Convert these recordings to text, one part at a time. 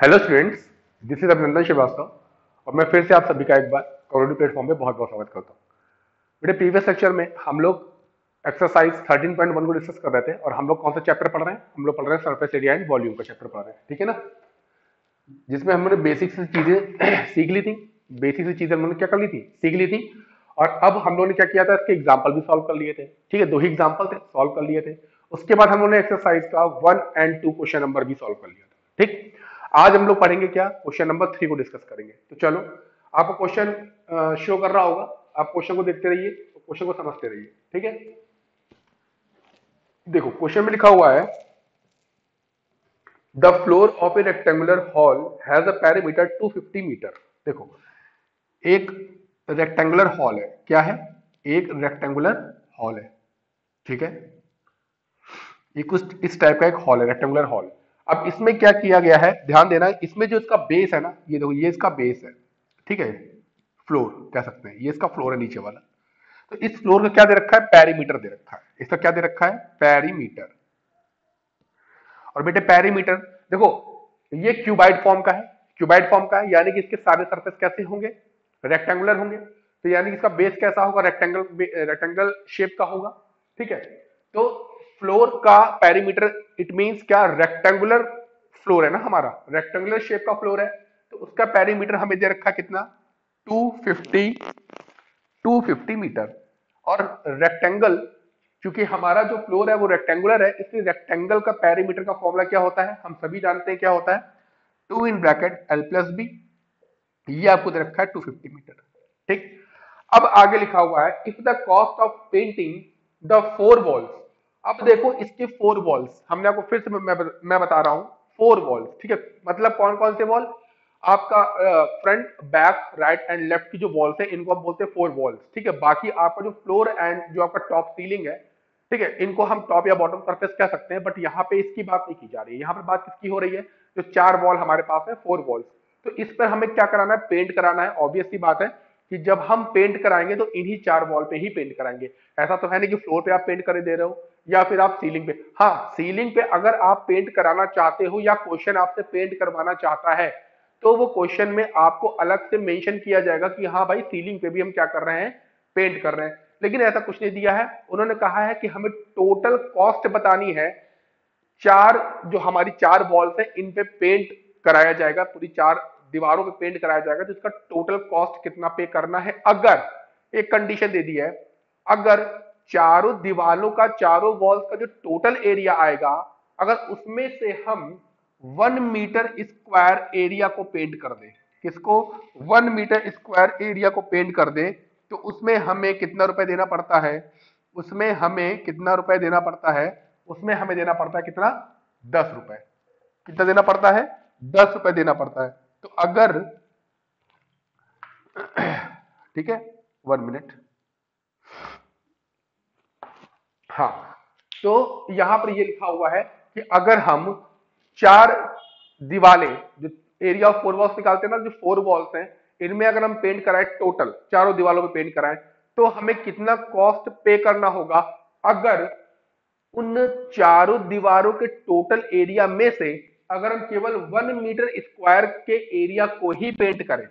Hello students, this is अभिनंदन श्रीवास्तव और मैं फिर से आप सभी का एक बार कम्युनिटी प्लेटफॉर्म पे बहुत बहुत स्वागत करता हूँ। मेरे प्रीवियस लेक्चर में हम लोग एक्सरसाइज 13.1 को डिस्कस कर रहे थे और हम लोग कौन सा चैप्टर पढ़ रहे हैं? हम लोग पढ़ रहे हैं सरफेस एरिया एंड वॉल्यूम का चैप्टर पढ़ रहे हैं, ठीक है ना। जिसमें हमने बेसिक सी चीजें सीख ली थी। बेसिक सी चीजें हमने क्या कर ली थी, सीख ली थी। और अब हम लोगों ने क्या किया था, इसके एग्जाम्पल भी सॉल्व कर लिए थे, ठीक है। दो ही एग्जाम्पल थे, सॉल्व कर लिए थे। उसके बाद हम लोगों ने एक्सरसाइज का 1 और 2 क्वेश्चन नंबर भी सॉल्व कर लिया था, ठीक। आज हम लोग पढ़ेंगे क्या, क्वेश्चन नंबर 3 को डिस्कस करेंगे। तो चलो, आपको क्वेश्चन शो कर रहा होगा, आप क्वेश्चन को देखते रहिए, क्वेश्चन को समझते रहिए, ठीक है। देखो क्वेश्चन में लिखा हुआ है, the floor of a rectangular hall has a perimeter 250 metre. देखो, एक रेक्टेंगुलर हॉल है, क्या है, एक रेक्टेंगुलर हॉल है, ठीक है। ये कुछ इस टाइप का एक हॉल है, रेक्टेंगुलर हॉल। अब इसमें क्या किया गया है, ध्यान देना, इसमें जो इसका बेस है ना, ये देखो, ये इसका बेस है, ठीक है। फ्लोर कह सकते हैं, ये इसका फ्लोर है नीचे वाला। तो इस फ्लोर का क्या दे रखा है, पेरीमीटर दे रखा है। इसका क्या दे रखा है, पेरीमीटर। और बेटे पेरीमीटर देखो, ये क्यूबाइड फॉर्म का है, क्यूबाइड फॉर्म का है, यानी कि इसके सारे सरफेस कैसे होंगे, रेक्टेंगुलर होंगे। तो यानी कि इसका बेस कैसा होगा, रेक्टेंगल शेप का होगा, ठीक है। तो फ्लोर का पेरीमीटर, इट मींस क्या, रेक्टेंगुलर फ्लोर है ना हमारा, रेक्टेंगुलर शेप का फ्लोर है। तो उसका पेरीमीटर हमें दे रखा है कितना, 250 250 मीटर। और रेक्टेंगल, क्योंकि हमारा जो फ्लोर है वो रेक्टेंगुलर है, इसलिए रेक्टेंगल का पेरीमीटर का फॉर्मूला क्या होता है, हम सभी जानते हैं क्या होता है, 2 in bracket L plus B. ये आपको दे रखा है 250 मीटर, ठीक। अब आगे लिखा हुआ है, if the cost of painting the 4 walls. अब देखो, इसके 4 वॉल्स हमने आपको फिर से मैं बता रहा हूं, 4 वॉल्स, ठीक है। मतलब कौन कौन से वॉल, आपका front back right and left की जो वॉल्स है, इनको हम बोलते हैं 4 वॉल्स, ठीक है। बाकी आपका जो फ्लोर एंड जो आपका टॉप सीलिंग है, ठीक है, इनको हम टॉप या बॉटम सरफेस कह सकते हैं। बट यहाँ पे इसकी बात नहीं की जा रही है, यहाँ पे बात किसकी हो रही है, जो 4 वॉल हमारे पास है, 4 वॉल्स। तो इस पर हमें क्या कराना है, पेंट कराना है। ऑब्वियस सी बात है कि जब हम पेंट कराएंगे तो इन्हीं 4 वॉल पे ही पेंट कराएंगे। ऐसा तो है नहीं कि फ्लोर पे आप पेंट कर दे रहे हो या फिर आप सीलिंग पे। हाँ, सीलिंग पे अगर आप पेंट कराना चाहते हो या क्वेश्चन आपसे पेंट करवाना चाहता है, तो वो क्वेश्चन में आपको अलग से मेंशन किया जाएगा कि हाँ भाई, सीलिंग पे भी हम क्या कर रहे हैं, पेंट कर रहे हैं। लेकिन ऐसा कुछ नहीं दिया है, उन्होंने कहा है कि हमें टोटल कॉस्ट बतानी है। चार जो हमारी 4 वॉल्स है, इन पे पेंट कराया जाएगा, पूरी 4 दीवारों पे पेंट कराया जाएगा। तो इसका टोटल कॉस्ट कितना पे करना है, अगर एक कंडीशन दे दी है, अगर चारों दीवारों का, चारों वॉल्स का जो टोटल एरिया आएगा, अगर उसमें से हम 1 मीटर स्क्वायर एरिया को पेंट कर दें, किसको, 1 मीटर स्क्वायर एरिया को पेंट कर दें, तो उसमें हमें कितना रुपए देना पड़ता है, उसमें हमें कितना रुपए देना पड़ता है, उसमें हमें देना पड़ता है कितना, 10 रुपए। कितना देना पड़ता है, 10 रुपए देना पड़ता है। तो अगर, ठीक है, 1 मिनट, हाँ। तो यहां पर ये लिखा हुआ है कि अगर हम 4 दीवारें, जो एरिया ऑफ 4 वॉल्स निकालते हैं ना, जो 4 वॉल्स हैं, इनमें अगर हम पेंट कराएं, टोटल चारों दीवारों में पेंट कराएं, तो हमें कितना कॉस्ट पे करना होगा, अगर उन चारों दीवारों के टोटल एरिया में से अगर हम केवल 1 मीटर स्क्वायर के एरिया को ही पेंट करें,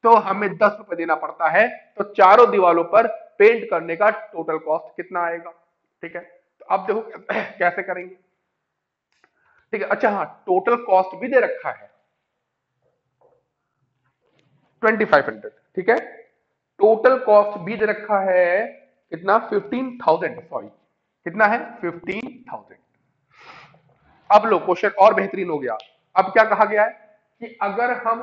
तो हमें 10 रुपए देना पड़ता है। तो चारों दीवारों पर पेंट करने का टोटल कॉस्ट कितना आएगा, ठीक है। तो अब देखो कैसे करेंगे, ठीक है। अच्छा हाँ, टोटल कॉस्ट भी दे रखा है 2500, ठीक है। टोटल कॉस्ट भी दे रखा है कितना, 15,000, सॉरी, कितना है, 15,000। अब लो, क्वेश्चन और बेहतरीन हो गया। अब क्या कहा गया है कि अगर हम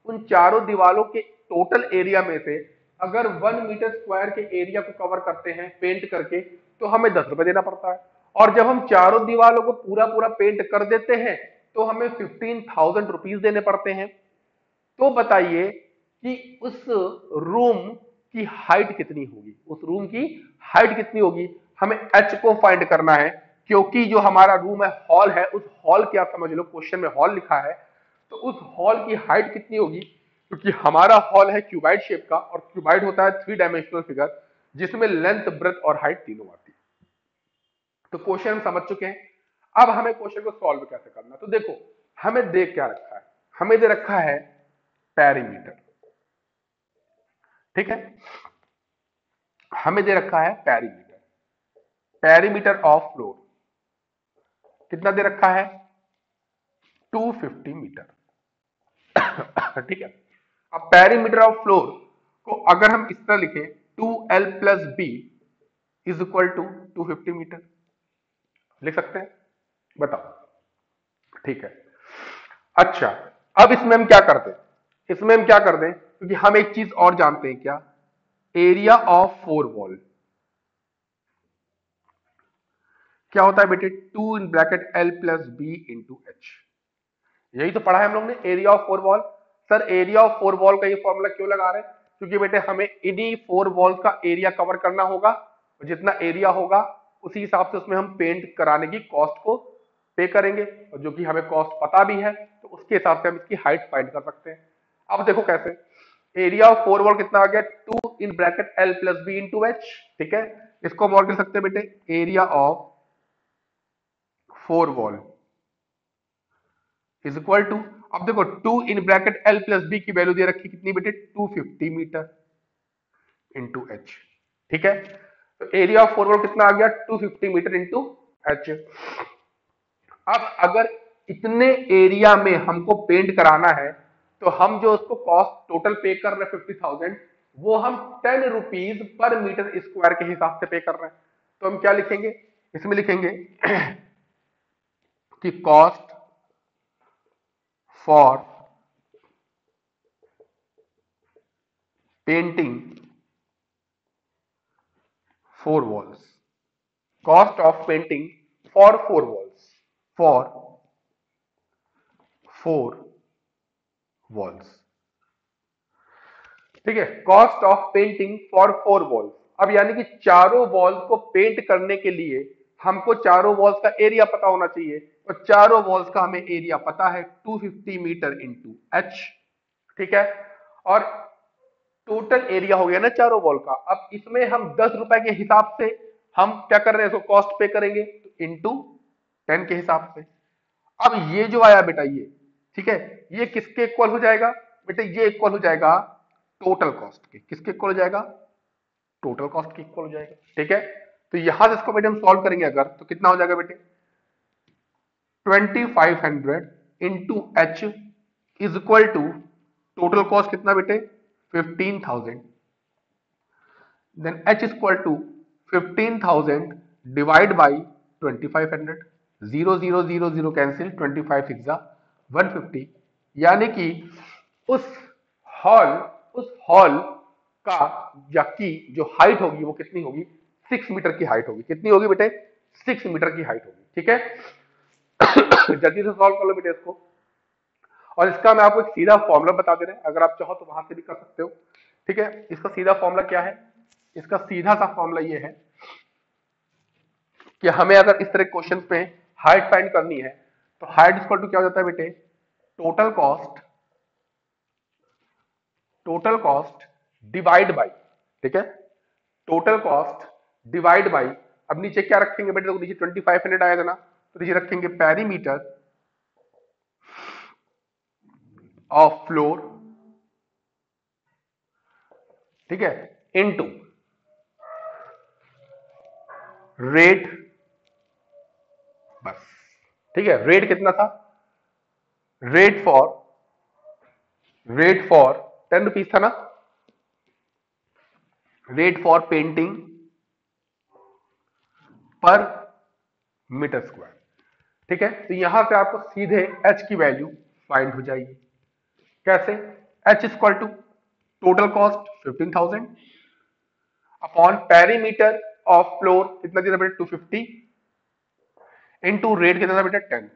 उन चारों दीवारों के टोटल एरिया में से अगर 1 मीटर स्क्वायर के एरिया को कवर करते हैं पेंट करके, तो हमें 10 रुपए देना पड़ता है। और जब हम चारों दीवारों को पूरा पूरा पेंट कर देते हैं, तो हमें 15,000 रुपीज देने पड़ते हैं। तो बताइए कि उस रूम की हाइट कितनी होगी, उस रूम की हाइट कितनी होगी, हमें एच को फाइंड करना है। क्योंकि जो हमारा रूम है, हॉल है, उस हॉल की आप समझ लो, क्वेश्चन में हॉल लिखा है, तो उस हॉल की हाइट कितनी होगी। क्योंकि हमारा हॉल है क्यूबाइड शेप का, और क्यूबाइड होता है 3 डायमेंशनल फिगर, जिसमें लेंथ, ब्रेथ और हाइट तीनों आती है। तो क्वेश्चन हम समझ चुके हैं। अब हमें क्वेश्चन को सॉल्व कैसे करना, तो देखो, हमें दे क्या रखा है, हमें दे रखा है पेरीमीटर, ठीक है, हमें दे रखा है पेरीमीटर, पेरीमीटर ऑफ फ्लोर कितना दे रखा है 250 मीटर। ठीक है, अब पेरीमीटर ऑफ फ्लोर को अगर हम इस तरह लिखें 2L plus B is equal to 250 metre, लिख सकते हैं, बताओ, ठीक है। अच्छा, अब इसमें हम क्या कर दें, इसमें हम क्या कर दें, क्योंकि हम एक चीज और जानते हैं, क्या, एरिया ऑफ फोर वॉल क्या होता है बेटे, 2 in bracket L plus B into H, यही तो पढ़ा है हम लोग ने, area of four wall. Sir area of four wall का ये फॉर्मूला क्यों लगा रहे हैं, क्योंकि बेटे हमें इन्हीं फोर वॉल का एरिया कवर करना होगा, जितना एरिया होगा उसी हिसाब से उसमें हम पेंट कराने की कॉस्ट को पे करेंगे, और जो कि हमें कॉस्ट पता भी है तो उसके हिसाब से हम इसकी हाइट फाइंड कर सकते हैं। अब देखो कैसे, एरिया ऑफ फोर वॉल कितना आ गया 2 in bracket L plus B into H, ठीक है, इसको हम और कर सकते हैं बेटे area of four wall is equal to, अब देखो 2 in bracket L plus B की वैल्यू दे रखी कितनी बेटे 250 मीटर इंटू एच, ठीक है, तो एरिया ऑफ फोर वॉल कितना आ गया 250 मीटर इंटू एच। अब अगर इतने एरिया में हमको पेंट कराना है तो हम जो उसको कॉस्ट टोटल पे कर रहे हैं 50,000, वो हम 10 रुपीज पर मीटर स्क्वायर के हिसाब से पे कर रहे हैं, तो हम क्या लिखेंगे, इसमें लिखेंगे कि cost for painting four walls, cost of painting for four walls, for four walls, ठीक है, cost of painting for four walls. अब यानी कि चारों वॉल्स को पेंट करने के लिए हमको चारों वॉल्स का एरिया पता होना चाहिए, और चारों वॉल्स का हमें एरिया पता है 250 मीटर इंटू एच, ठीक है, और टोटल एरिया हो गया ना चारों वॉल का। अब इसमें हम 10 रुपए के हिसाब से हम क्या कर रहे हैं, इसको कॉस्ट पे करेंगे इंटू 10 के हिसाब से। अब ये जो आया बेटा ये, ठीक है, ये किसके इक्वल हो जाएगा बेटा, ये इक्वल हो जाएगा टोटल कॉस्ट के, किसके इक्वल हो जाएगा, टोटल कॉस्ट के इक्वल हो जाएगा, ठीक है। तो यहां से इसको बेटे हम सॉल्व करेंगे अगर, तो कितना हो जाएगा बेटे 2500 into H is equal to total cost कितना बेटे 15,000, then h is equal to 15,000 divide by 2500, 0 0 0 0 cancel, 25 6 150, यानी कि उस हॉल उस हॉल का या की जो हाइट होगी वो कितनी होगी 6 मीटर की हाइट होगी, कितनी होगी बेटे 6 मीटर की हाइट होगी, ठीक है। जल्दी से सॉल्व कर लो बेटे इसको, और इसका मैं आपको एक सीधा फॉर्मूला बता दे रहे हैं, अगर आप चाहो तो वहां से भी कर सकते हो, ठीक है। इसका सीधा फॉर्मूला क्या है, इसका सीधा सा फॉर्मूला ये है कि हमें अगर इस तरह क्वेश्चन पे हाइट फाइंड करनी है तो हाइट इक्वल टू क्या हो जाता है बेटे टोटल कॉस्ट डिवाइड बाई, ठीक है, टोटल कॉस्ट डिवाइड बाई, अब नीचे क्या रखेंगे बेटे, तो नीचे 2500 आया था ना, तो नीचे रखेंगे पेरीमीटर ऑफ फ्लोर, ठीक है, इनटू रेट, बस, ठीक है। रेट कितना था, रेट फॉर 10 रुपीज था ना, रेट फॉर पेंटिंग पर मीटर स्क्वायर, ठीक है। तो यहां से आपको सीधे h की वैल्यू फाइंड हो जाएगी, कैसे, h equal to total cost 15,000 upon perimeter of floor कितना देना बेटे 250 इंटू रेट कितना बेटे 10,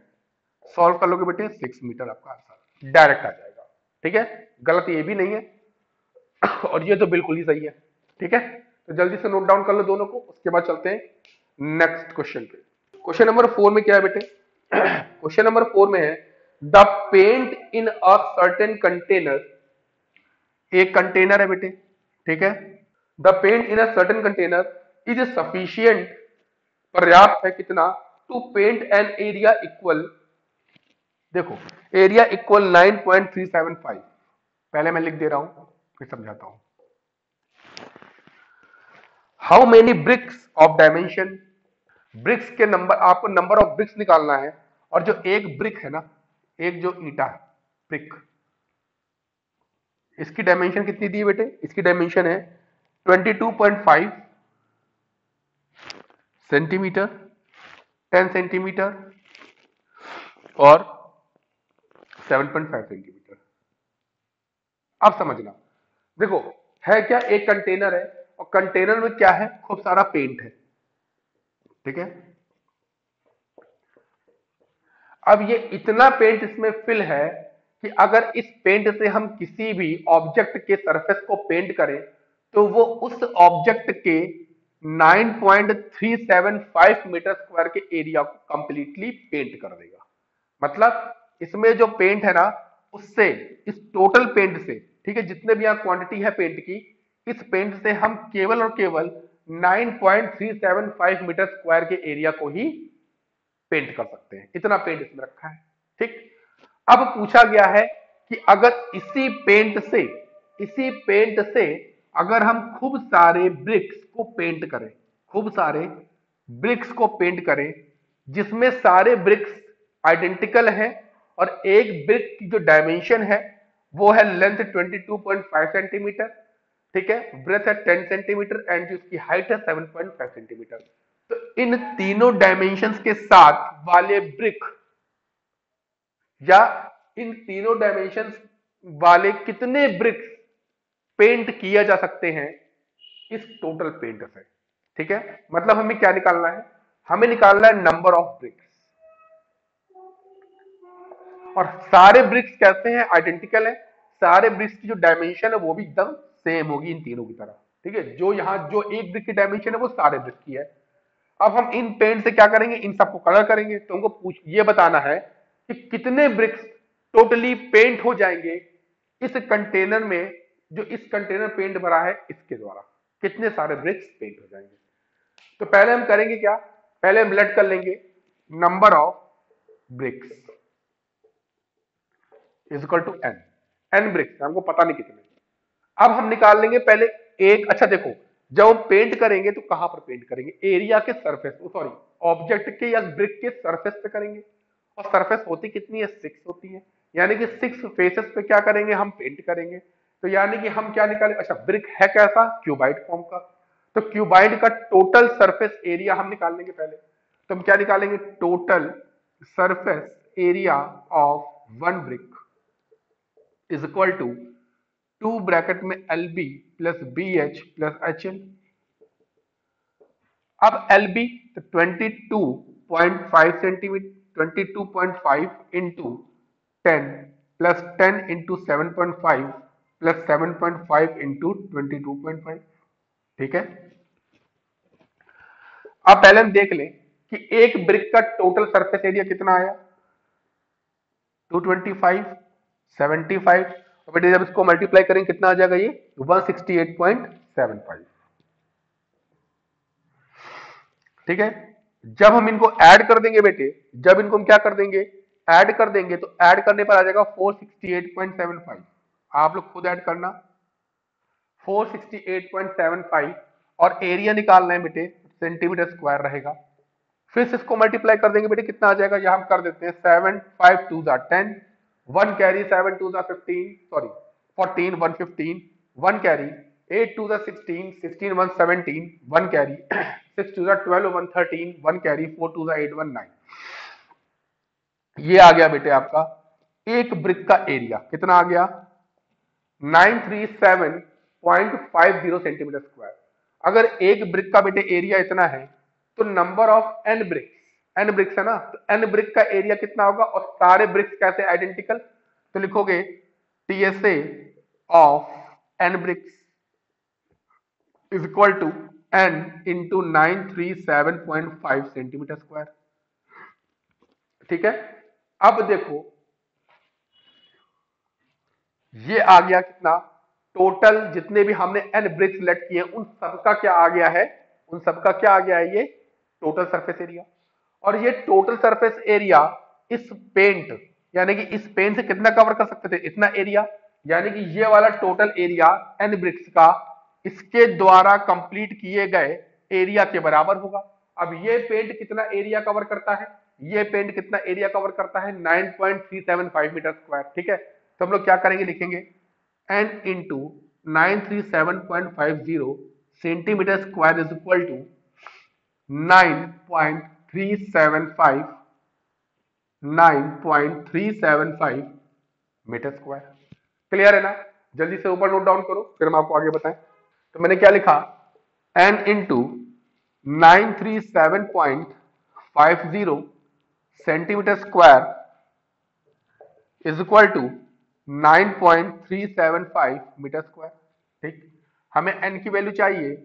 सॉल्व कर लोगे बेटे 6 मीटर आपका आंसर डायरेक्ट आ जाएगा, ठीक है, गलत ये भी नहीं है और ये तो बिल्कुल ही सही है, ठीक है। तो जल्दी से नोट डाउन कर लो दोनों को, उसके बाद चलते हैं नेक्स्ट क्वेश्चन पे। क्वेश्चन नंबर 4 में क्या है बेटे, क्वेश्चन नंबर 4 में है the paint in a certain container, एक कंटेनर है बेटे, ठीक है, the paint in a certain container is sufficient, पर्याप्त है कितना, to paint an area equal देखो एरिया इक्वल 9.375, पहले मैं लिख दे रहा हूं फिर समझाता हूं। How many bricks of dimension, bricks के नंबर, आपको नंबर ऑफ ब्रिक्स निकालना है। और जो एक ब्रिक है ना, एक जो ईंटा है ब्रिक, इसकी डायमेंशन कितनी दी है बेटे? इसकी डायमेंशन है 22.5 सेंटीमीटर, 10 सेंटीमीटर और 7.5 सेंटीमीटर। अब समझना, देखो है क्या, एक कंटेनर है और कंटेनर में क्या है, खूब सारा पेंट है, ठीक है। अब ये इतना पेंट इसमें फिल है कि अगर इस पेंट से हम किसी भी ऑब्जेक्ट के सरफेस को पेंट करें तो वो उस ऑब्जेक्ट के 9.375 मीटर स्क्वायर के एरिया को कंप्लीटली पेंट कर देगा। मतलब इसमें जो पेंट है ना, उससे, इस टोटल पेंट से, ठीक है, जितने भी यहाँ क्वांटिटी है पेंट की, इस पेंट से हम केवल और केवल 9.375 मीटर स्क्वायर के एरिया को ही पेंट कर सकते हैं। इतना पेंट इसमें रखा है, ठीक। अब पूछा गया है कि अगर इसी पेंट से अगर हम खूब सारे ब्रिक्स को पेंट करें, खूब सारे ब्रिक्स को पेंट करें जिसमें सारे ब्रिक्स आइडेंटिकल हैं और एक ब्रिक की जो डायमेंशन है वो है लेंथ 22.5 सेंटीमीटर, ठीक है, ब्रेथ है 10 सेंटीमीटर एंड जो उसकी हाइट है 7.5 सेंटीमीटर। तो इन तीनों डायमेंशंस के साथ वाले ब्रिक या इन तीनों डायमेंशंस वाले कितने ब्रिक्स पेंट किया जा सकते हैं इस टोटल पेंट से, ठीक है। मतलब हमें क्या निकालना है, हमें निकालना है नंबर ऑफ ब्रिक्स। और सारे ब्रिक्स कैसे हैं, आइडेंटिकल है, सारे ब्रिक्स की जो डायमेंशन है वो भी एकदम सेम होगी इन तीनों की तरह, ठीक है। जो यहां जो एक ब्रिक की डायमेंशन है वो सारे ब्रिक की है। अब हम इन पेंट से क्या करेंगे, इन सबको कलर करेंगे। तो हमको ये बताना है कि कितने ब्रिक्स टोटली पेंट हो जाएंगे इस कंटेनर में, जो इस कंटेनर पेंट भरा है इसके द्वारा कितने सारे ब्रिक्स पेंट हो जाएंगे। तो पहले हम करेंगे क्या, पहले हम लेट कर लेंगे number of bricks is equal to N, N bricks हमको पता नहीं कितने। अब हम निकाल लेंगे पहले एक, अच्छा देखो, जब हम पेंट करेंगे तो कहां पर पेंट करेंगे, एरिया के सरफेस, सॉरी ऑब्जेक्ट के या ब्रिक के सरफेस पे करेंगे। और सरफेस होती कितनी है, 6 होती है, यानी कि 6 फेसेस पे क्या करेंगे, हम पेंट करेंगे। तो यानी कि हम क्या निकालेंगे, अच्छा ब्रिक है कैसा, क्यूबाइड फॉर्म का, तो क्यूबाइड का टोटल सरफेस एरिया हम निकाल लेंगे पहले। तो हम क्या निकालेंगे, total surface area of one brick is equal to 2 bracket में L B plus B H plus H L. अब एल बी तो 22.5 centimetre, 22.5 into 10 plus 10 into 7.5 plus 7.5 into 22.5, ठीक है। अब पहले हम देख लें कि एक ब्रिक का टोटल सरफेस एरिया कितना आया, 225, 75, और बेटे जब इसको मल्टीप्लाई करेंगे कितना आ जाएगा, ये 168.75, ठीक है। जब हम इनको ऐड कर देंगे बेटे, जब इनको हम क्या कर देंगे, ऐड कर देंगे, तो ऐड करने पर आ जाएगा 468.75। आप लोग खुद ऐड करना, 468.75, और एरिया निकालना है बेटे, सेंटीमीटर स्क्वायर रहेगा। फिर से इसको मल्टीप्लाई कर देंगे बेटे, कितना आ जाएगा, यहां हम कर देते हैं 7 5 2 10, 1 carry 7 2 15, sorry 14 1 15, 1 carry 8 2 16, 16 1 17, 1 carry 6 2 12 1 13, 1 carry 4 2 8 1 9। ये आ गया बेटे आपका एक ब्रिक का एरिया, कितना आ गया, 937.50 सेंटीमीटर स्क्वायर। अगर एक ब्रिक का बेटे एरिया इतना है तो number of N bricks, N bricks है ना, तो एन ब्रिक का एरिया कितना होगा, और सारे ब्रिक्स कैसे आइडेंटिकल, तो लिखोगे TSA of N bricks is equal to N into 937.5 centimetre square, ठीक है। अब देखो ये आ गया कितना, टोटल जितने भी हमने एन ब्रिक्स सेलेक्ट किए उन सबका क्या आ गया है, उन सबका क्या आ गया है, ये टोटल सरफेस एरिया। और ये टोटल सरफेस एरिया इस पेंट यानी कि इस पेन से कितना कवर कर सकते थे, इतना एरिया, यानी कि ये वाला टोटल एरिया एन ब्रिक्स का इसके द्वारा कंप्लीट किए गए एरिया के बराबर होगा। अब ये पेंट कितना एरिया कवर करता है, ये पेंट कितना एरिया कवर करता है, 9.375 मीटर स्क्वायर। ठीक है, तो हम लोग क्या करेंगे, लिखेंगे n into 937.50 centimetre square is equal to 9.375 9.375 metre square. Clear है ना? जल्दी से ऊपर नोट डाउन करो, फिर हम आपको आगे बताएं। तो मैंने क्या लिखा, n into 937.50 centimetre square is equal to 9.375 metre square. ठीक, हमें n की वैल्यू चाहिए,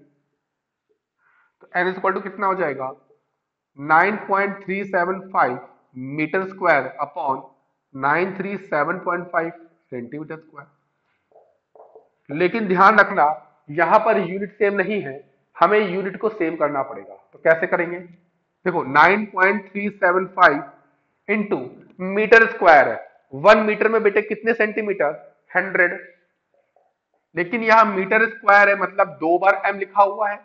तो n इज इक्वल टू कितना हो जाएगा, 9.375 metre square upon 937.5 centimetre square. लेकिन ध्यान रखना यहां पर यूनिट सेम नहीं है, हमें यूनिट को सेम करना पड़ेगा। तो कैसे करेंगे, देखो 9.375 इंटू मीटर स्क्वायर है, 1 मीटर में बेटे कितने सेंटीमीटर, 100, लेकिन यहां मीटर स्क्वायर है मतलब 2 बार m लिखा हुआ है,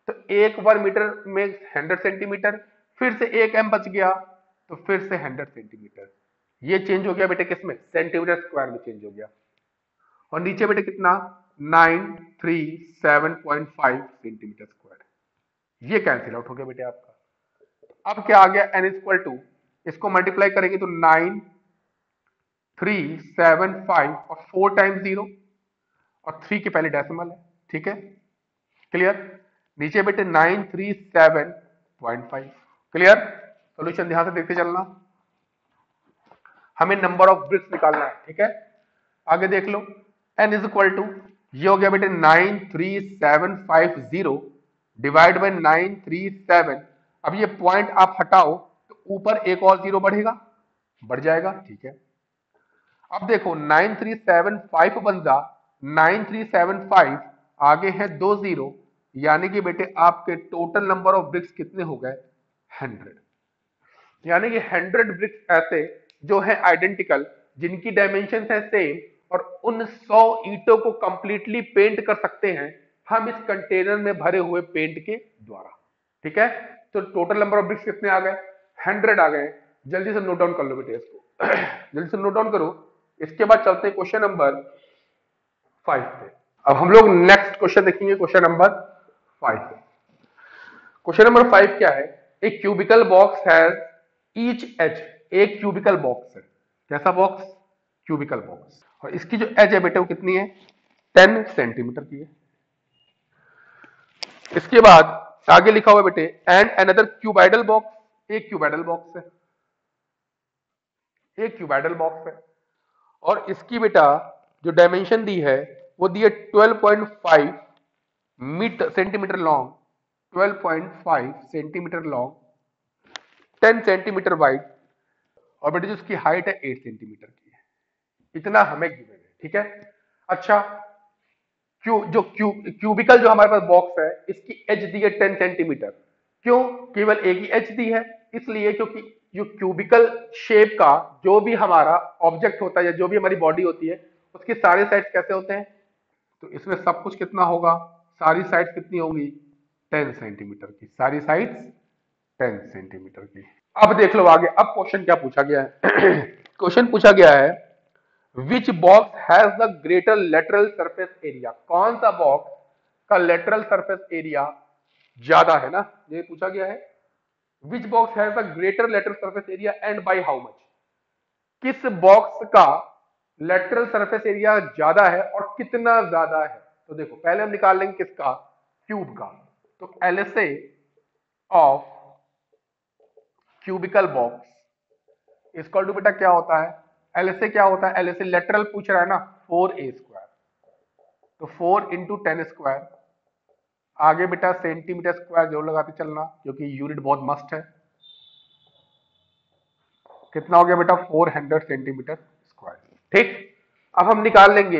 तो एक बार मीटर में 100 सेंटीमीटर, फिर से एक m बच गया, तो फिर से 100 सेंटीमीटर। ये चेंज हो गया बेटे किसमें, सेंटीमीटर स्क्वायर में चेंज हो गया। और नीचे बेटे कितना, 937.5 सेंटीमीटर स्क्वायर। ये कैंसिल आउट हो गया बेटे आपका। अब क्या आ गया, n इक्वल टू, इसको मल्टीप्लाई करेंगे तो 9375 और 4 टाइम्स 0 और 3 के पहले डेसिमल है। ठीक है, क्लियर? नीचे बेटे 937.5। क्लियर? सॉल्यूशन ध्यान से देखते चलना, हमें नंबर ऑफ ब्रिक्स निकालना है। ठीक है, आगे देख लो, n इज इक्वल टू, ये हो गया बेटे 93750 डिवाइड बाय 937। अब ये पॉइंट आप हटाओ तो ऊपर एक और जीरो बढ़ेगा, बढ़ जाएगा। ठीक है, अब देखो 9375 बंदा 9375, आगे है 2 जीरो, यानी कि बेटे आपके टोटल नंबर ऑफ ब्रिक्स कितने हो गए, 100। यानी कि 100 ब्रिक्स ऐसे जो है आइडेंटिकल, जिनकी डायमेंशन है सेम, और उन 100 ईंटों को कंप्लीटली पेंट कर सकते हैं हम इस कंटेनर में भरे हुए पेंट के द्वारा। ठीक है, तो टोटल नंबर ऑफ ब्रिक्स कितने आ गए, 100 आ गए। जल्दी से नोट डाउन कर लो बेटे इसको जल्दी से नोट डाउन करो। इसके बाद चलते हैं क्वेश्चन नंबर 5 पे। अब हम लोग नेक्स्ट क्वेश्चन देखेंगे, क्वेश्चन नंबर 5 पे। क्वेश्चन नंबर 5 क्या है, एक cubical box has each edge, एक क्यूबिकल बॉक्स है, कैसा बॉक्स, क्यूबिकल बॉक्स, और इसकी जो एज है बेटे वो कितनी है, 10 सेंटीमीटर की है। इसके बाद आगे लिखा हुआ है बेटे एंड अनदर क्यूबाइडल बॉक्स, एक क्यूबाइडल बॉक्स है, एक क्यूबाइडल बॉक्स है, और इसकी बेटा जो डायमेंशन दी है वो दी है 12.5 metre centimetre long, 12.5 centimetre long, 10 centimetre wide, और बेटे जो उसकी हाइट है 8 सेंटीमीटर की है। इतना हमें गिवन है। ठीक है, अच्छा क्यूबिकल जो हमारे पास बॉक्स है इसकी एज दी है 10 सेंटीमीटर। क्यों केवल एक ही एज दी है, इसलिए क्योंकि जो क्यूबिकल शेप का जो भी हमारा ऑब्जेक्ट होता है या जो भी हमारी बॉडी होती है उसके सारे साइड्स कैसे होते हैं, तो इसमें सब कुछ कितना होगा, सारी साइड्स कितनी होंगी, 10 सेंटीमीटर की, सारी साइड्स 10 सेंटीमीटर की। अब देख लो आगे, अब क्वेश्चन क्या पूछा गया है क्वेश्चन पूछा गया है which box has the greater lateral surface area, कौन सा बॉक्स का लेटरल सरफेस एरिया ज्यादा है ना, ये पूछा गया है। Which box has the greater lateral surface area and by how much, किस बॉक्स का लेटरल सरफेस एरिया ज्यादा है और कितना ज्यादा है। तो देखो पहले हम निकाल लेंगे किसका, क्यूब का। तो LSA of cubical box equal to बेटा क्या होता है, एलएसए क्या होता है, एलएसए लेटरल पूछ रहा है ना, 4a स्क्वायर, तो 4 इंटू 10 स्क्वायर, आगे बेटा सेंटीमीटर स्क्वायर जरूर लगाते चलना क्योंकि यूनिट बहुत मस्त है। कितना हो गया बेटा, 400 सेंटीमीटर स्क्वायर। ठीक, अब हम निकाल लेंगे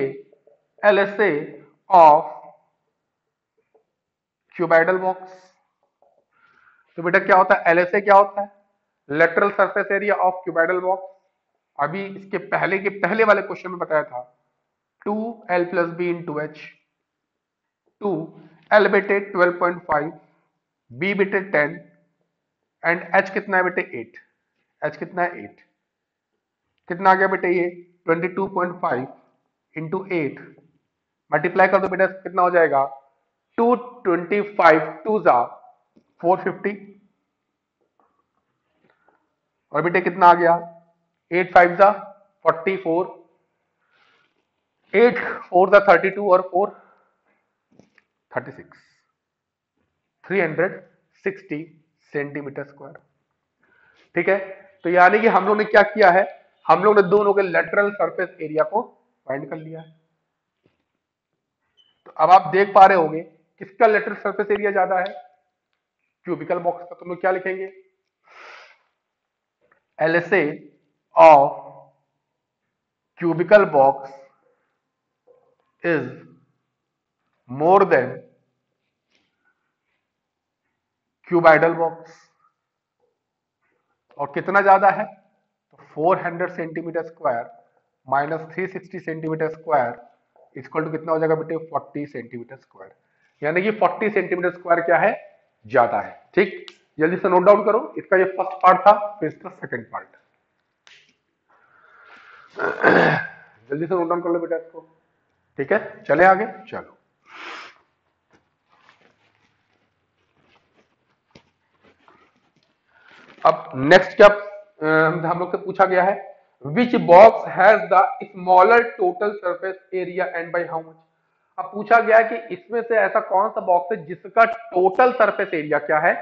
एलएसए ऑफ क्यूबाइडल बॉक्स। तो बेटा क्या होता है, एलएसए क्या होता है, lateral surface area of cuboidal box. अभी इसके पहले के पहले वाले क्वेश्चन में बताया था 2l plus B into H, 2l बेटे 12.5, बी बेटे 10 एंड एच कितना है बेटे 8, एच कितना है 8, कितना आ गया बेटे ये 22.5 इंटू 8, मल्टीप्लाई कर दो बेटा कितना हो जाएगा 225 टू जा 450 और बेटे कितना आ गया 8 5 जा 44, 8 4 जा 32 और 4 36, 360 सेंटीमीटर स्क्वायर। ठीक है, तो यानी कि हम लोग ने क्या किया है, हम लोग ने दोनों के लेटरल सरफेस एरिया को फाइंड कर लिया है। तो अब आप देख पा रहे होंगे किसका लेटरल सरफेस एरिया ज्यादा है, क्यूबिकल बॉक्स का। तो हम लोग क्या लिखेंगे, LSA of cubical box is more than cuboidal box, और कितना ज्यादा है, तो 400 centimetre square minus 360 centimetre square equal to कितना हो जाएगा बेटे 40 सेंटीमीटर स्क्वायर, यानी कि 40 सेंटीमीटर स्क्वायर क्या है, ज्यादा है। ठीक, जल्दी से नोट डाउन करो, इसका ये फर्स्ट पार्ट था, फिर इसका सेकंड पार्ट। जल्दी से नोट डाउन कर लो बेटा इसको। ठीक है, चले आगे, चलो अब नेक्स्ट क्या हम लोग से पूछा गया है, which box has the smaller total surface area and by how much. अब पूछा गया है कि इसमें से ऐसा कौन सा बॉक्स है जिसका टोटल सरफेस एरिया क्या है,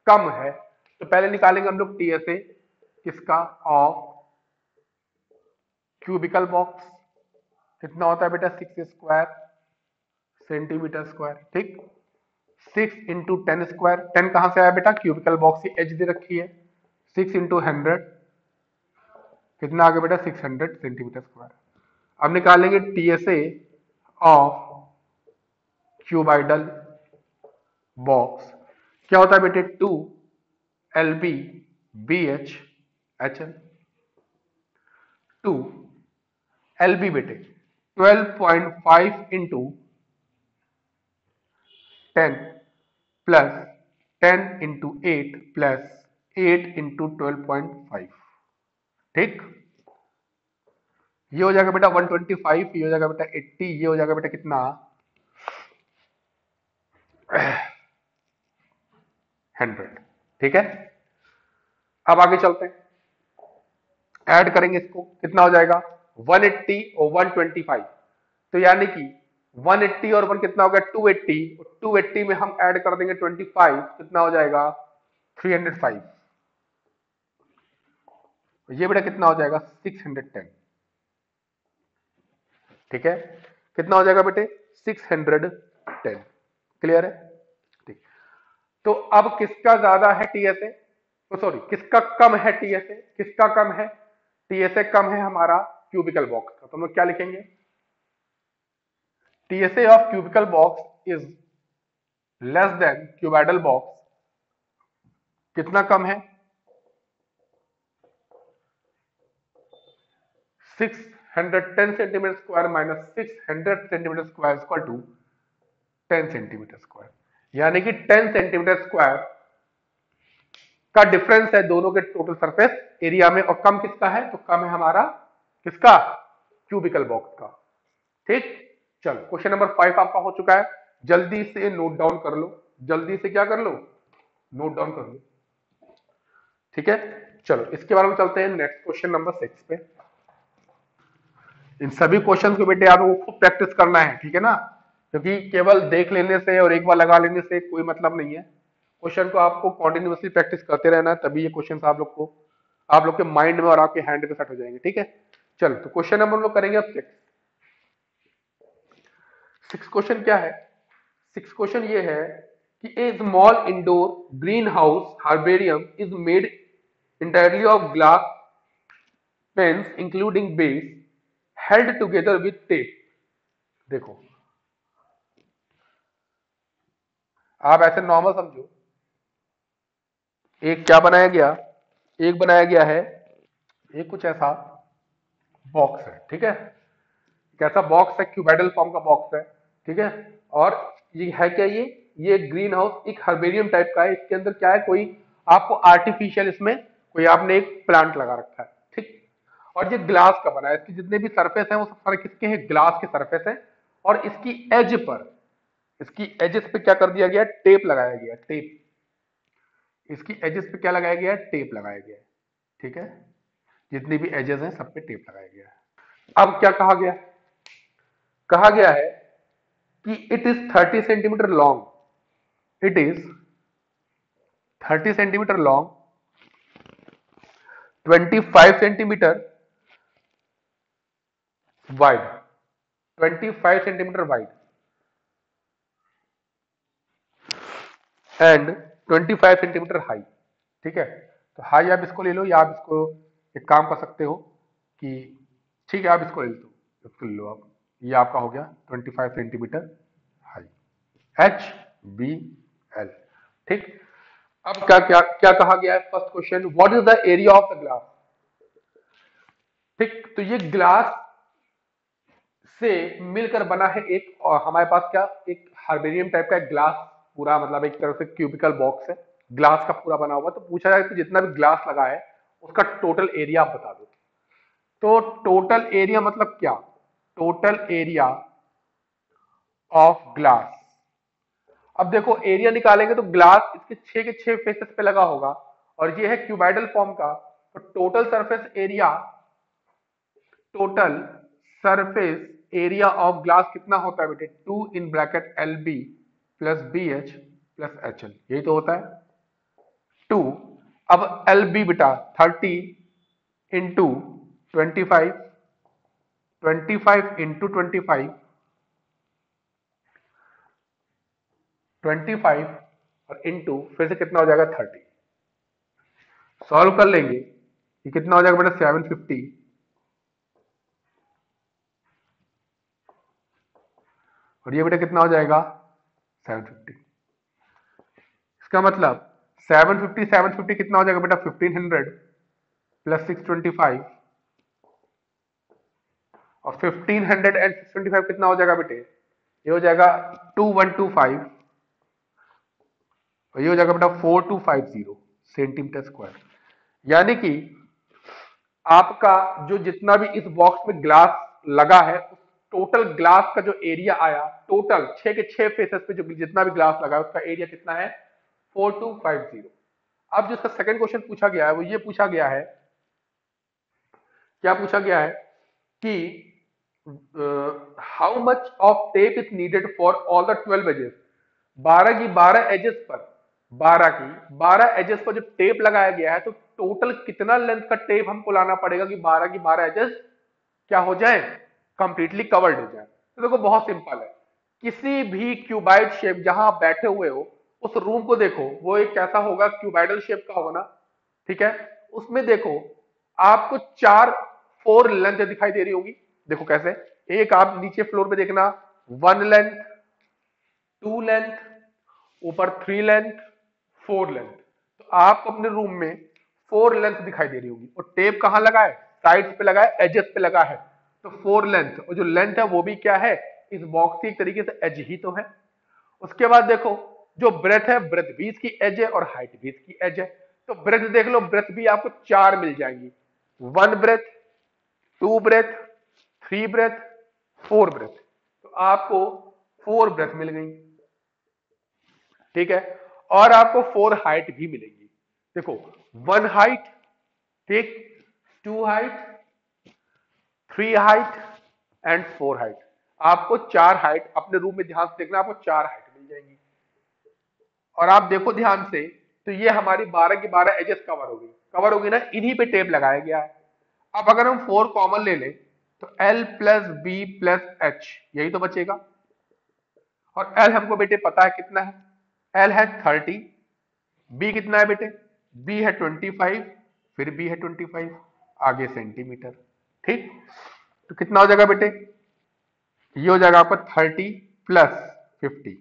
कम है। तो पहले निकालेंगे हम लोग TSA किसका, ऑफ क्यूबिकल बॉक्स, कितना होता है बेटा 6 स्क्वायर सेंटीमीटर स्क्वायर। ठीक, 6 इंटू 10 स्क्वायर, 10 कहां से आया बेटा, क्यूबिकल बॉक्स की एज दे रखी है, 6 इंटू 100 कितना आ गया बेटा 600 सेंटीमीटर स्क्वायर। अब निकालेंगे TSA ऑफ क्यूबाइडल बॉक्स, क्या होता है बेटे 2LB BH HL, 2LB बेटे 12.5 into 10 plus 10 into 8 plus 8 into 12.5। ठीक, ये हो जाएगा बेटा 125, ये हो जाएगा बेटा 80, ये हो जाएगा बेटा कितना 100। ठीक है, अब आगे चलते हैं, ऐड करेंगे इसको, कितना हो जाएगा 180 और 125, तो यानी कि 180 और 1 कितना हो गया 280, और 280 में हम ऐड कर देंगे 25, कितना हो जाएगा 305, ये बेटा कितना हो जाएगा 610। ठीक है, कितना हो जाएगा बेटे 610। क्लियर है, ठीक। तो अब किसका ज्यादा है TSA, सॉरी किसका कम है TSA, किसका कम है TSA, कम है हमारा क्यूबिकल बॉक्स का। तो हम लोग क्या लिखेंगे, TSA of cubical box is less than cuboidal box, कितना कम है 610 centimetre square minus 600 centimetre square equal to 10 centimetre square, यानी कि 10 सेंटीमीटर स्क्वायर का डिफरेंस है दोनों के टोटल सरफेस एरिया में, और कम किसका है, तो कम है हमारा किसका, क्यूबिकल बॉक्स का। ठीक, चलो क्वेश्चन नंबर 5 आपका हो चुका है, जल्दी से नोट डाउन कर लो, जल्दी से क्या कर लो, नोट डाउन कर लो। ठीक है, चलो इसके बारे में चलते हैं नेक्स्ट क्वेश्चन नंबर 6 पे। इन सभी क्वेश्चन को बेटे आप लोगों को खूब प्रैक्टिस करना है, ठीक है ना, क्योंकि केवल देख लेने से और एक बार लगा लेने से कोई मतलब नहीं है, क्वेश्चन को आपको कॉन्टिन्यूसली प्रैक्टिस करते रहना है, तभी ये क्वेश्चन आप लोग के माइंड में और आपके हैंड पे सेट हो जाएंगे। ठीक है, चलो तो क्वेश्चन नंबर हम लोग करेंगे अब 6 क्वेश्चन क्या है, 6 क्वेश्चन ये है कि a small indoor green house herbarium is made entirely of glass panes including base held together with tape. देखो आप ऐसे नॉर्मल समझो, एक क्या बनाया गया, एक बनाया गया है एक कुछ ऐसा बॉक्स है, ठीक है। कैसा बॉक्स है? क्यूबाइडल फॉर्म का बॉक्स है, ठीक है। और ये है क्या? ये ग्रीन हाउस एक हर्बेरियम टाइप का है। इसके अंदर क्या है? कोई आपको आर्टिफिशियल इसमें कोई आपने एक प्लांट लगा रखा है, ठीक। और ये ग्लास का बना है। इसके जितने भी सरफेस हैं वो सब सारे किसके हैं? ग्लास के सरफेस हैं। और इसकी एज पर, इसकी एजेस पे क्या कर दिया गया है? टेप लगाया गया है, टेप। इसकी एजेस पे क्या लगाया गया है? टेप लगाया गया है, ठीक है। जितनी भी एजेस हैं सब पे टेप लगाया गया है। अब क्या कहा गया? कहा गया है कि it is 30 centimetre long, it is 30 centimetre long, 25 centimetre wide, 25 centimetre wide and 25 centimetre high, ठीक है। तो हाई आप इसको ले लो, या आप इसको एक काम कर सकते हो कि ठीक है आप इसको ले लो, इसको ले लो आप। ये आपका हो गया 25 सेंटीमीटर हाई, HBL, ठीक। अब क्या क्या क्या कहा गया है? First question, what is the area of the glass, ठीक। तो ये ग्लास से मिलकर बना है एक, और हमारे पास क्या एक हार्बेरियम टाइप का एक ग्लास, पूरा मतलब एक तरह से क्यूबिकल बॉक्स है, ग्लास का पूरा बना हुआ। तो पूछा जाए कि जितना भी ग्लास लगा है उसका टोटल एरिया आप बता दो। तो टोटल एरिया मतलब क्या? Total area of glass. अब देखो एरिया निकालेंगे तो ग्लास इसके 6 के 6 फेसेस पे लगा होगा, और ये है क्यूबाइडल फॉर्म का। तो total surface area, total surface area of glass कितना होता है बेटे? 2 in bracket LB plus BH plus HL, यही तो होता है 2। अब LB बेटा 30 इंटू 25, 25 इंटू 25, 25 और इंटू फिर से कितना हो जाएगा? 30। सॉल्व कर लेंगे, ये कितना हो जाएगा बेटा? 750। और ये बेटा कितना हो जाएगा? 750। इसका मतलब 750 750 कितना हो जाएगा बेटा? 1500 प्लस 625, और 1500 एंड 625 कितना हो जाएगा बेटे? ये हो जाएगा 2125, और ये हो जाएगा बेटा 4250 सेंटीमीटर स्क्वायर। यानी कि आपका जो जितना भी इस बॉक्स में ग्लास लगा है, उस टोटल ग्लास का जो एरिया आया, टोटल 6 के 6 फेसेस पे जो जितना भी ग्लास लगा है उसका एरिया कितना है? 4250। अब जो इसका सेकंड क्वेश्चन पूछा गया है वो ये पूछा गया है, क्या पूछा गया है कि how much of tape is needed for all the 12 edges. 12 की 12 एजेस पर, 12 की 12 एजेस पर जो टेप लगाया गया है, तो टोटल कितना लेंथ का टेप हमको लाना पड़ेगा कि 12 की 12 एजेस क्या हो जाए? कंप्लीटली कवर्ड हो जाए। तो देखो बहुत सिंपल है, किसी भी क्यूबाइड शेप जहां आप बैठे हुए हो उस रूम को देखो, वो एक कैसा होगा? क्यूबाइडल शेप का होगा ना, ठीक है। उसमें देखो आपको 4 लेंथ दिखाई दे रही होगी। देखो कैसे, एक आप नीचे फ्लोर पे देखना, 1 लेंथ, 2 लेंथ, ऊपर 3 लेंथ, 4 लेंथ। तो आपको अपने रूम में 4 लेंथ दिखाई दे रही होगी, और टेप कहां लगा है? साइड्स पे लगा है, एजेस पे लगा है। तो 4 लेंथ, और जो लेंथ है वो भी क्या है? इस बॉक्स की एक तरीके से एज ही तो है। उसके बाद देखो जो ब्रेथ है, ब्रेथ भी इसकी एज है, और हाइट भी इसकी एज है। तो ब्रेथ देख लो, ब्रेथ भी आपको 4 मिल जाएंगी, 1 ब्रेथ, 2 ब्रेथ, 3 ब्रेथ, 4 ब्रेथ। तो आपको 4 ब्रेथ मिल गई, ठीक है। और आपको 4 हाइट भी मिलेगी। देखो 1 हाइट, ठीक, 2 हाइट, 3 हाइट एंड 4 हाइट। आपको 4 हाइट अपने रूम में ध्यान से देखना, आपको 4 हाइट मिल जाएंगी। और आप देखो ध्यान से, तो ये हमारी 12 की 12 एजेस कवर होगी, कवर होगी ना, इन्हीं पे टेप लगाया गया है। अब अगर हम 4 कॉमन ले लें तो L plus b plus h, यही तो बचेगा। और L हमको बेटे पता है कितना है? L है 30, B कितना है बेटे? B है 25, फिर B है 25, आगे सेंटीमीटर, ठीक। तो कितना हो जाएगा बेटे? ये हो जाएगा आपका 30 प्लस 50,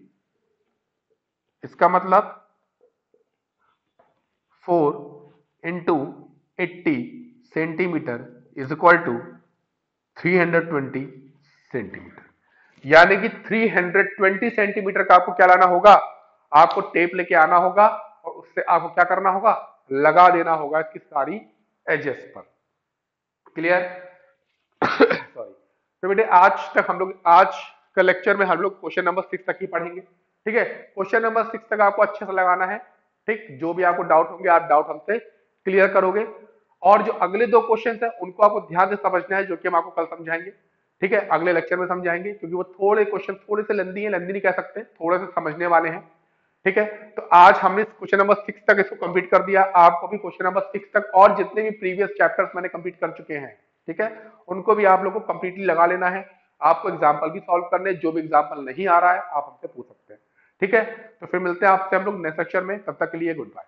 इसका मतलब 4 into 80 centimetre is equal to 320 centimetre, यानी कि 320 सेंटीमीटर का आपको क्या लाना होगा, आपको टेप लेके आना होगा और उससे आपको क्या करना होगा, लगा देना होगा इसकी सारी एजेस पर। क्लियर? सॉरी। तो बेटे आज का लेक्चर में हम लोग क्वेश्चन नंबर 6 तक ही पढ़ेंगे। ठीक है, क्वेश्चन नंबर 6 तक आपको अच्छे से लगाना है। ठीक, जो भी आपको डाउट होंगे आप डाउट हमसे क्लियर करोगे, और जो अगले 2 क्वेश्चन है उनको आपको ध्यान से समझना है, जो कि हम आपको कल समझाएंगे। ठीक है, अगले लेक्चर में समझाएंगे, क्योंकि वो थोड़े क्वेश्चन थोड़े से लेंदी है, लेंदी नहीं कह सकते, थोड़े से समझने वाले हैं। ठीक है, तो आज हमने क्वेश्चन नंबर 6 तक इसको कंप्लीट कर दिया। आपको भी क्वेश्चन नंबर 6 तक और जितने भी प्रीवियस चैप्टर्स मैंने कंप्लीट कर चुके हैं, ठीक है, उनको भी आप लोगों को कंप्लीटली लगा लेना है। आपको एग्जाम्पल भी सॉल्व करने, जो भी एग्जाम्पल नहीं आ रहा है आप हमसे पूछ सकते हैं। ठीक है, तो फिर मिलते हैं आपसे हम लोग नेक्स्ट लेक्चर में, तब तक के लिए गुड बाय।